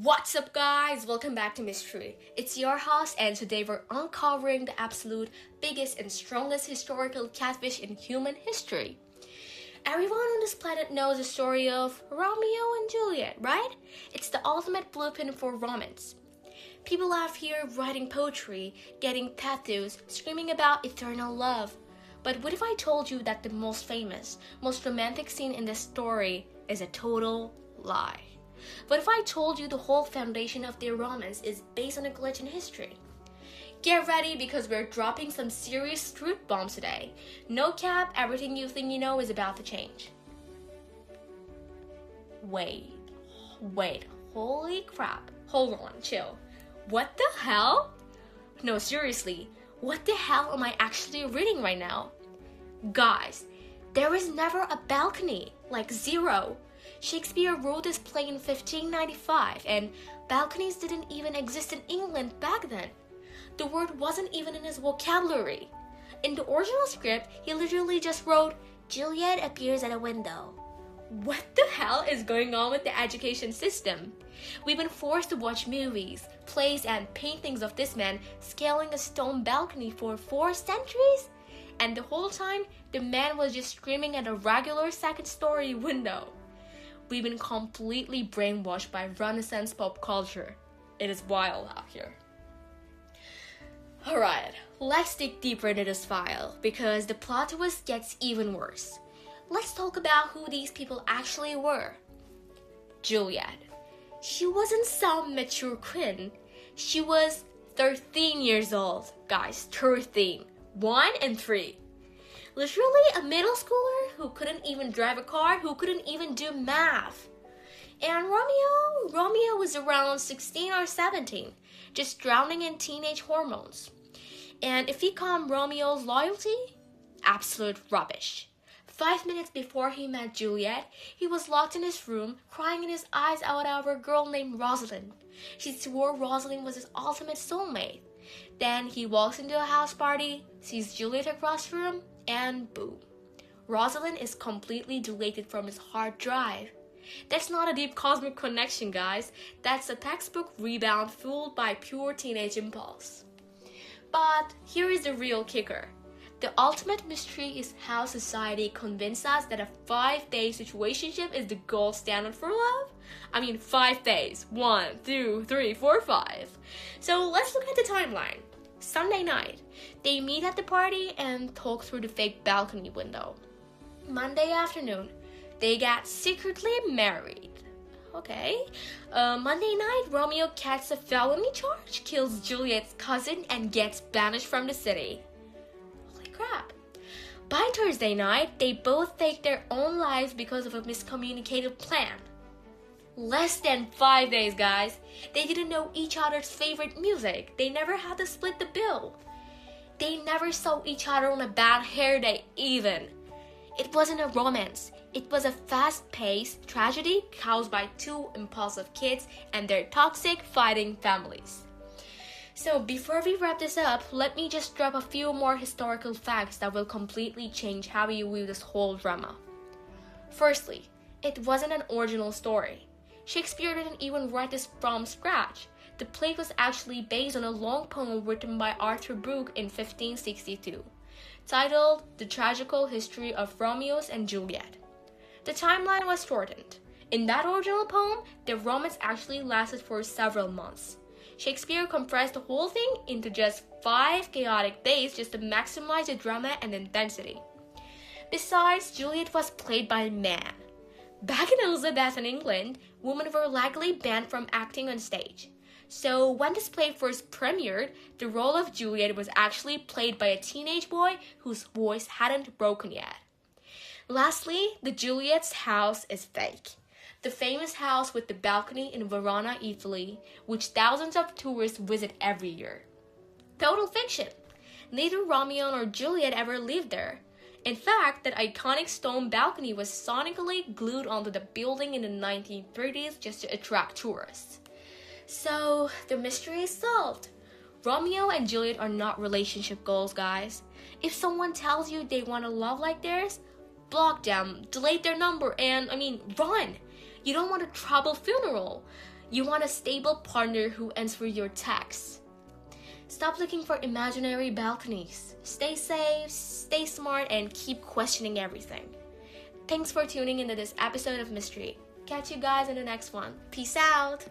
What's up, guys? Welcome back to Mystery. It's your host, and today we're uncovering the absolute biggest and strongest historical catfish in human history. Everyone on this planet knows the story of Romeo and Juliet, right? It's the ultimate blueprint for romance. People out here writing poetry, getting tattoos, screaming about eternal love. But what if I told you that the most famous, most romantic scene in this story is a total lie? What if I told you the whole foundation of their romance is based on a glitch in history? Get ready because we're dropping some serious truth bombs today. No cap, everything you think you know is about to change. Wait, holy crap. Hold on, chill. What the hell? No, seriously, what the hell am I actually reading right now? Guys, there is never a balcony, like zero. Shakespeare wrote this play in 1595, and balconies didn't even exist in England back then. The word wasn't even in his vocabulary. In the original script, he literally just wrote, "Juliet appears at a window." What the hell is going on with the education system? We've been forced to watch movies, plays, and paintings of this man scaling a stone balcony for 4 centuries? And the whole time, the man was just screaming at a regular second-story window. We've been completely brainwashed by Renaissance pop culture. It is wild out here. Alright, let's dig deeper into this file because the plot twist gets even worse. Let's talk about who these people actually were. Juliet. She wasn't some mature queen. She was 13 years old. Guys, 13. 1 and 3. Literally a middle schooler who couldn't even drive a car, who couldn't even do math. And Romeo was around 16 or 17, just drowning in teenage hormones. And if you call Romeo's loyalty, absolute rubbish. 5 minutes before he met Juliet, he was locked in his room, crying his eyes out over a girl named Rosalind. She swore Rosalind was his ultimate soulmate. Then he walks into a house party, sees Juliet across the room, and boom. Rosalind is completely deleted from his hard drive. That's not a deep cosmic connection, guys. That's a textbook rebound fueled by pure teenage impulse. But here is the real kicker. The ultimate mystery is how society convinced us that a 5-day situationship is the gold standard for love. 5 days. 1, 2, 3, 4, 5. So let's look at the timeline. Sunday night, they meet at the party and talk through the fake balcony window. Monday afternoon, they get secretly married. Okay. Monday night, Romeo gets a felony charge, kills Juliet's cousin, and gets banished from the city. Holy crap. By Thursday night, they both take their own lives because of a miscommunicated plan. Less than 5 days, guys. They didn't know each other's favorite music. They never had to split the bill. They never saw each other on a bad hair day even. It wasn't a romance. It was a fast-paced tragedy caused by 2 impulsive kids and their toxic fighting families. So before we wrap this up, let me just drop a few more historical facts that will completely change how you view this whole drama. Firstly, it wasn't an original story. Shakespeare didn't even write this from scratch. The play was actually based on a long poem written by Arthur Brooke in 1562, titled The Tragical History of Romeo and Juliet. The timeline was shortened. In that original poem, the romance actually lasted for several months. Shakespeare compressed the whole thing into just 5 chaotic days just to maximize the drama and intensity. Besides, Juliet was played by a man. Back in Elizabethan England, women were legally banned from acting on stage. So when this play first premiered, the role of Juliet was actually played by a teenage boy whose voice hadn't broken yet. Lastly, the Juliet's house is fake. The famous house with the balcony in Verona, Italy, which thousands of tourists visit every year. Total fiction. Neither Romeo nor Juliet ever lived there. In fact, that iconic stone balcony was sonically glued onto the building in the 1930s just to attract tourists. So, the mystery is solved. Romeo and Juliet are not relationship goals, guys. If someone tells you they want a love like theirs, block them, delete their number, and run. You don't want a trouble funeral. You want a stable partner who answers your texts. Stop looking for imaginary balconies. Stay safe, stay smart, and keep questioning everything. Thanks for tuning into this episode of Mystery. Catch you guys in the next one. Peace out!